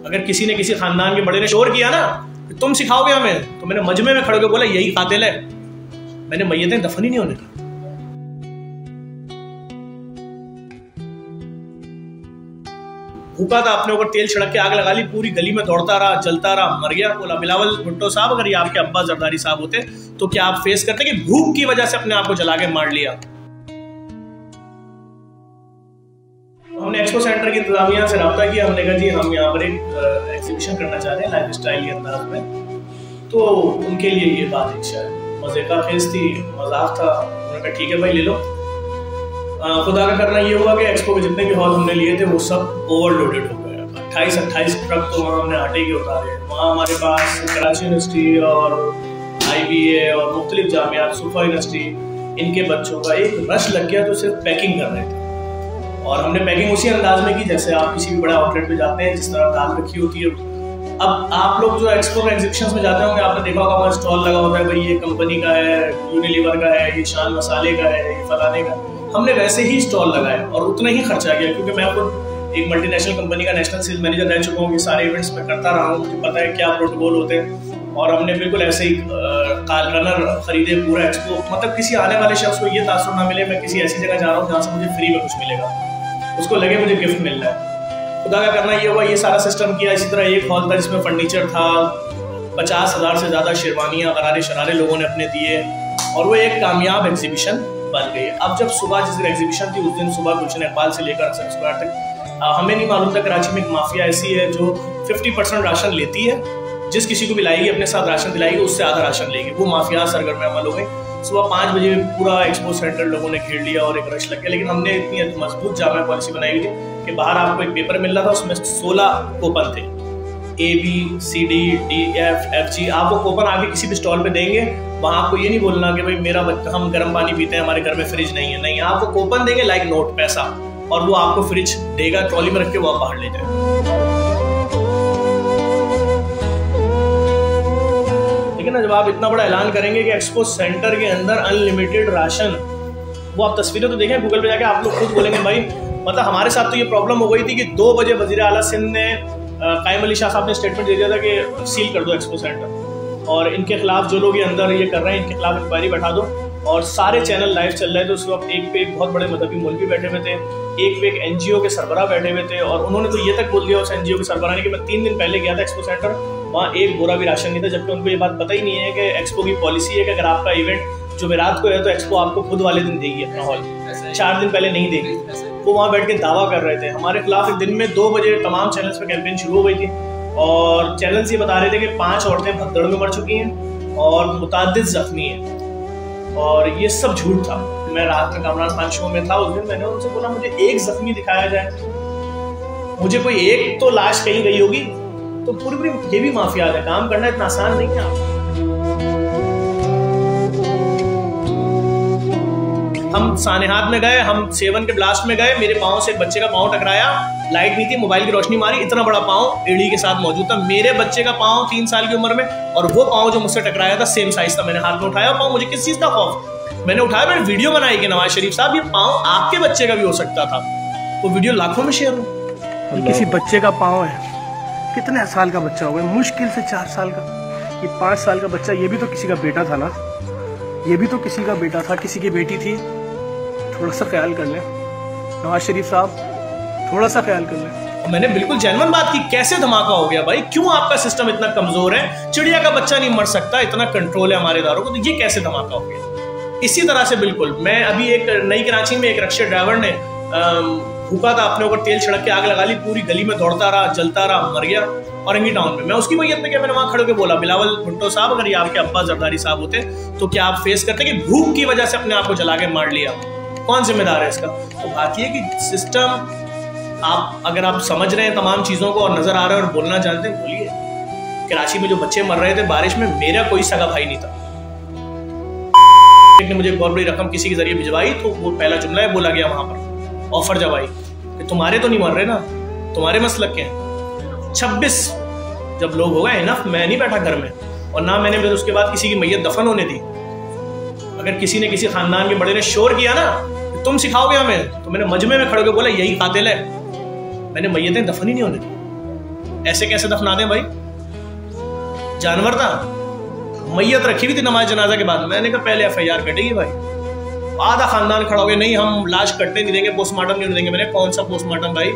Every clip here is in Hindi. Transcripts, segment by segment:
अगर किसी ने किसी खानदान के बड़े ने शोर किया ना कि तुम सिखाओगे हमें, तो मैंने मजमे में खड़े होकर बोला यही कातिल है, मैंने मैयतें दफन ही नहीं होने दी। भूखा था, अपने ऊपर तेल छिड़क के आग लगा ली, पूरी गली में दौड़ता रहा, जलता रहा, मर गया। बोला बिलावल भुट्टो साहब, अगर ये आपके अब्बा जरदारी साहब होते तो क्या आप फेस करते कि भूख की वजह से अपने आप को जला के मार लिया। हमने एक्सपो सेंटर की इंतजामिया से रब्ता किया, हमने कहा जी हम यहाँ पर एक एग्जीबिशन करना चाह रहे हैं लाइफ स्टाइल के अंदाज में, तो उनके लिए ये बात एक शायद मजे का फेस थी, मजाक था। उन्होंने कहा ठीक है भाई ले लो। खुदा का करना ये हुआ कि एक्सपो के जितने भी हॉल हमने लिए थे वो सब ओवरलोडेड हो गए। 28-28 ट्रक तो वहाँ हमने आटे के उतारे। वहाँ हमारे पास कराची यूनिवर्सिटी और IBA और मुख्तलिफ जामियात, सुफा यूनिवर्सिटी, इनके बच्चों का एक रश लग गया जो सिर्फ पैकिंग कर रहे थे। और हमने पैकिंग उसी अंदाज में की जैसे आप किसी भी बड़े आउटलेट पे जाते हैं, जिस तरह दाल रखी होती है। अब आप लोग जो एक्सपो के एग्जीबिशंस में जाते होंगे, आपने देखा होगा वहाँ स्टॉल लगा होता है, भाई ये कंपनी का है, यूनिलीवर का है, ये शान मसाले का है, ये फलाने का। हमने वैसे ही स्टॉल लगाया और उतना ही खर्चा किया, क्योंकि मैं खुद एक मल्टीनेशनल कंपनी का नेशनल सेल्स मैनेजर रह चुका हूँ। ये सारे इवेंट्स में करता रहा हूँ, मुझे पता है क्या प्रोटोकॉल होते हैं। और हमने बिल्कुल ऐसे ही कार रनर खरीदे पूरा एक्सपो, मतलब किसी आने वाले शख्स को ये तासुर ना मिले मैं किसी ऐसी जगह जा रहा हूँ जहाँ से मुझे फ्री में कुछ मिलेगा, उसको लगे मुझे गिफ्ट मिल रहा है। खुदा का करना ये हुआ, ये सारा सिस्टम किया। इसी तरह एक हॉल था जिसमें फर्नीचर था, 50,000 से ज़्यादा शेरवानियाँ गरारे शरारे लोगों ने अपने दिए, और वो एक कामयाब एग्जीबिशन बन गई। अब जब सुबह जिस दिन एग्जीबिशन थी उस दिन सुबह गुलशन इकबाल से लेकर अक्सर स्क्वायर तक हमें नहीं मालूम था कराची में एक माफिया ऐसी है जो 50% राशन लेती है, जिस किसी को भी लाएगी अपने साथ राशन दिलाएगी, उससे आधा राशन लेगी। वो माफिया सरगर्म में अमल हो गई। सुबह 5 बजे पूरा एक्सपो सेंटर लोगों ने घेर लिया और एक रश लग गया। लेकिन हमने इतनी मजबूत जामा पॉलिसी बनाई हुई थी कि बाहर आपको एक पेपर मिल रहा था, उसमें 16 कूपन थे, ABCDEFFG। आप वो कूपन आके किसी भी स्टॉल पे देंगे, वहाँ आपको ये नहीं बोलना कि भाई मेरा हम गर्म पानी पीते हैं, हमारे घर में फ्रिज नहीं है। नहीं, आप वो कूपन देंगे लाइक नोट, पैसा, और वो आपको फ्रिज देगा, ट्रॉली में रख के वो आप बाहर ले जाए। लेकिन ना जब आप इतना बड़ा ऐलान करेंगे कि एक्सपो सेंटर के अंदर अनलिमिटेड राशन, वो आप तस्वीरें तो देखें गूगल पे जाके, आप लोग खुद बोलेंगे भाई मतलब हमारे साथ तो ये प्रॉब्लम हो गई थी कि 2 बजे वज़ीर आला सिंध ने कायम अली शाह साहब ने स्टेटमेंट दे दिया था कि सील कर दो एक्सपो सेंटर, और इनके खिलाफ जो लोग ये अंदर ये कर रहे हैं इनके खिलाफ इंक्वायरी बैठा दो। और सारे चैनल लाइव चल रहे थे उस वक्त। एक पे एक बहुत बड़े मजहबी मौलवी बैठे हुए थे, एक पे एक NGO के सरबराह बैठे हुए थे, और उन्होंने तो ये तक बोल दिया उस NGO के सरबराह ने कि मैं 3 दिन पहले गया था एक्सपो सेंटर, वहाँ एक बोरा भी राशन नहीं था। जबकि उनको ये बात पता ही नहीं है कि एक्सपो की पॉलिसी है कि अगर आपका इवेंट जुमेरात को है तो एक्सपो आपको खुद वाले दिन देगी अपना हॉल, 4 दिन पहले नहीं देगी। वो वहाँ बैठ के दावा कर रहे थे हमारे खिलाफ। एक दिन में 2 बजे तमाम चैनल्स पे कैंपेन शुरू हो गई थी, और चैनल्स ये बता रहे थे कि 5 औरतें भगदड़ में मर चुकी हैं और मुतादिद जख्मी हैं, और ये सब झूठ था। मैं रात में कामरान खान शो में था उस दिन, मैंने उनसे बोला मुझे एक जख्मी दिखाया जाए, मुझे कोई एक तो लाश कहीं गई होगी। तो पूरी ये भी माफिया है, काम करना इतना आसान नहीं है। हम सानेहात में गए, हम 7 के ब्लास्ट में गए, मेरे पाँव से एक बच्चे का पाँव टकराया, लाइट नहीं थी, मोबाइल की रोशनी मारी, इतना बड़ा पाँव एड़ी के साथ मौजूद था। मेरे बच्चे का पाँव 3 साल की उम्र में, और वो पाँव जो मुझसे टकराया था सेम साइज था। मैंने हाथ में उठाया पाँव, मुझे किस चीज का खौफ, मैंने उठाया, मैंने वीडियो बनाई कि नवाज शरीफ साहब ये पाँव आपके बच्चे का भी हो सकता था। वो वीडियो लाखों में शेयर हो। किसी बच्चे का पाँव है, कितने साल का बच्चा होगा, मुश्किल से 4 साल का, ये 5 साल का बच्चा, ये भी तो किसी का बेटा था ना, ये भी तो किसी का बेटा था, किसी की बेटी थी। थोड़ा सा ख्याल कर लें नवाज शरीफ साहब, थोड़ा सा ख्याल कर लें। मैंने बिल्कुल जेन्युइन बात की, कैसे धमाका हो गया भाई, क्यों आपका सिस्टम इतना कमजोर है, चिड़िया का बच्चा नहीं मर सकता, इतना कंट्रोल है हमारे इदारों को, तो ये कैसे धमाका हो गया। इसी तरह से बिल्कुल मैं अभी एक नई कराची में एक रिक्शा ड्राइवर ने भूखा था, अपने ऊपर तेल छिड़क के आग लगा ली, पूरी गली में दौड़ता रहा, जलता रहा, मर गया औरंगी टाउन में। मैं उसकी मैयत में क्या, मैंने वहां खड़े होकर बोला बिलावल भुट्टो साहब, अगर ये आपके अब्बा जरदारी साहब होते तो क्या आप फेस करते कि भूख की वजह से अपने आप को जला के मार लिया, कौन जिम्मेदार है इसका। तो बात यह कि सिस्टम आप अगर आप समझ रहे हैं तमाम चीजों को और नजर आ रहे हैं और बोलना जानते हैं, बोलिए। कराची में जो बच्चे मर रहे थे बारिश में, मेरा कोई सगा भाई नहीं था, ने मुझे बहुत बड़ी रकम किसी के जरिए भिजवाई, तो वो पहला जुमला है बोला गया वहां पर ऑफर जब आई कि तुम्हारे तो नहीं मर रहे ना, तुम्हारे मसलक के हैं। 26 जब लोग हो गए इनफ, मैं नहीं बैठा घर में, और ना मैंने फिर उसके बाद किसी की मैयत दफन होने दी। अगर किसी ने किसी खानदान के बड़े ने शोर किया ना कि तुम सिखाओगे हमें, तो मैंने मजमे में खड़े होकर बोला यही कातिल है, मैंने मैयतें दफन ही नहीं होने दी। ऐसे कैसे दफना दें भाई? जानवर था, मैयत रखी हुई थी नमाज जनाजा के बाद। मैंने कहा पहले FIR कटेगी भाई। आधा खानदान खड़ा हो गया, नहीं हम लाश कटने नहीं देंगे, पोस्टमार्टम नहीं देंगे। मैंने कौन सा पोस्टमार्टम भाई?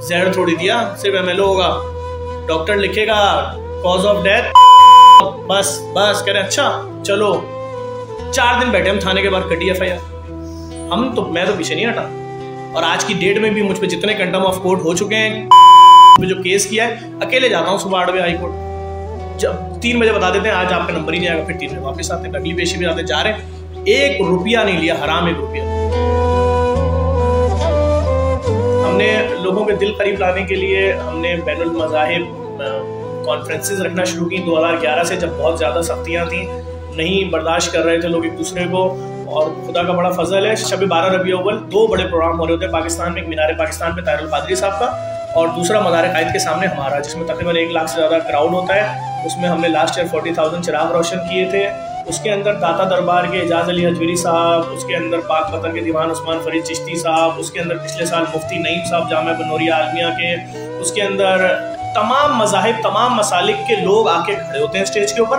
जहर थोड़ी दिया, सिर्फ MLO होगा, डॉक्टर लिखेगा कॉज ऑफ डेथ, बस बस कह रहे अच्छा चलो। 4 दिन बैठे हम थाने के बाहर, कटी FIR। मैं तो पीछे नहीं हटा। और आज की डेट में भी मुझ पे जितने कंटेम्प्ट ऑफ कोर्ट हो चुके हैं, जो केस किया है, अकेले जाता हूँ सुबह 8 बजे हाई कोर्ट। जब 3 बजे बता देते हैं आज आपका नंबर ही नहीं आएगा, फिर 3 बजे वापस आते हैं, अगली पेशी में जाते जा रहे हैं। 1 रुपया नहीं लिया, हराम 1 रुपया। हमने लोगों के दिल करीब लाने के लिए हमने बैनुल मज़ाहिब कॉन्फ्रेंसेस रखना शुरू की 2011 से, जब बहुत ज़्यादा सख्तियाँ थी, नहीं बर्दाश्त कर रहे थे लोग एक दूसरे को। और खुदा का बड़ा फजल है, शब 12 रबी अव्वल 2 बड़े प्रोग्राम हो रहे होते हैं पाकिस्तान में। एक मीनार पाकिस्तान पे ताहिरुल कादरी साहब का, और दूसरा मज़ार कायद के सामने हमारा, जिसमें तकरीबन 1 लाख से ज़्यादा क्राउड होता है। उसमें हमने लास्ट ईयर 40,000 चिराग रोशन किए थे। उसके अंदर दाता दरबार के एजाज अली हजवीरी साहब, उसके अंदर पाक वतन के दीवान उस्मान फरीद चिश्ती साहब, उसके अंदर पिछले साल मुफ्ती नईम साहब जामिया बनूरिया आलमिया के, उसके अंदर तमाम मज़ाहिब तमाम मसालिक के लोग आके खड़े होते हैं स्टेज के ऊपर,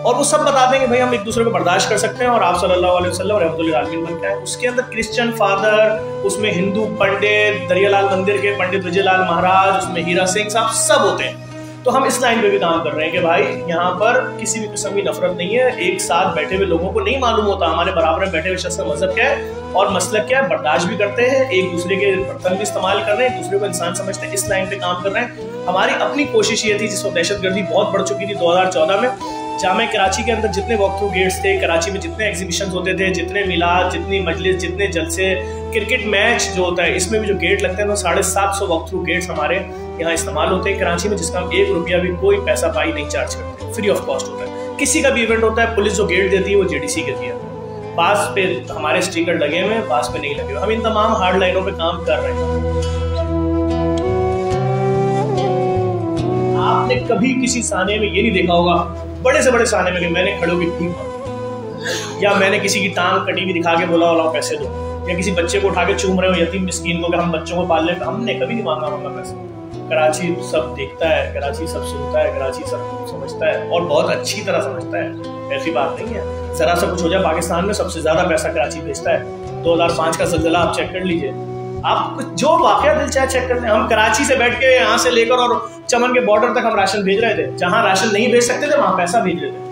और वो सब बता देंगे भाई हम एक दूसरे को बर्दाश्त कर सकते हैं और आप सल्लल्लाहु अलैहि वसल्लम रहमतुल्लिल आलमीन बन के आए। उसके अंदर क्रिश्चियन फादर, उसमें हिंदू पंडित, दरियालाल मंदिर के पंडित विजयलाल महाराज, उसमें हीरा सिंह साहब, सब होते हैं। तो हम इस लाइन पे भी काम कर रहे हैं कि भाई यहाँ पर किसी भी किस्म की नफरत नहीं है। एक साथ बैठे हुए लोगों को नहीं मालूम होता हमारे बराबर में बैठे हुए शख्स का मजहब क्या है और मसलक क्या है, बर्दाश्त भी करते हैं, एक दूसरे के बर्तन भी इस्तेमाल कर रहे हैं, एक दूसरे को इंसान समझते हैं। इस लाइन पे काम कर रहे हैं। हमारी अपनी कोशिश ये थी, जिसको दहशतगर्दी बहुत बढ़ चुकी थी 2014 में, जामे कराची के अंदर जितने वॉक थ्रू गेट्स थे, कराची में जितने एग्जीबिशन होते थे, जितने मिलाद, जितनी मजलिस, जितने जलसे, क्रिकेट मैच जो होता है, इसमें भी जो गेट लगते हैं तो 750 वॉक थ्रू गेट्स हमारे यहाँ इस्तेमाल होते हैं कराची में, जिसका हम 1 रुपया भी कोई पैसा पाई नहीं चार्ज करते, फ्री ऑफ कॉस्ट होता है। किसी का भी इवेंट होता है, पुलिस जो गेट देती है वो JDC के दिया, पास पे हमारे स्टिकर लगे हुए हैं, पास पे नहीं लगे हुए। हम इन तमाम हार्ड लाइनों पे काम कर रहे हैं। आपने कभी किसी साने में ये नहीं देखा होगा, बड़े से बड़े साने में मैंने खड़े होकर भीख मांगी, या मैंने किसी की टांग कटी हुई दिखा के बोला वाला पैसे दो, या किसी बच्चे को उठा के चूम रहे हो यतीम मिस्कीन को कि हम बच्चों को पाल लें, हमने कभी नहीं मांगा पैसे। कराची सब देखता है, कराची सब सुनता है, कराची सब समझता है और बहुत अच्छी तरह समझता है, ऐसी बात नहीं है। जरा सा कुछ हो जाए, पाकिस्तान में सबसे ज्यादा पैसा कराची भेजता है। 2005 का ज़लज़ला आप चेक कर लीजिए, आप जो वाकया दिल चाहे चेक कर लें। हम कराची से बैठ के यहाँ से लेकर और चमन के बॉर्डर तक हम राशन भेज रहे थे, जहाँ राशन नहीं भेज सकते थे वहाँ पैसा भेज रहे थे।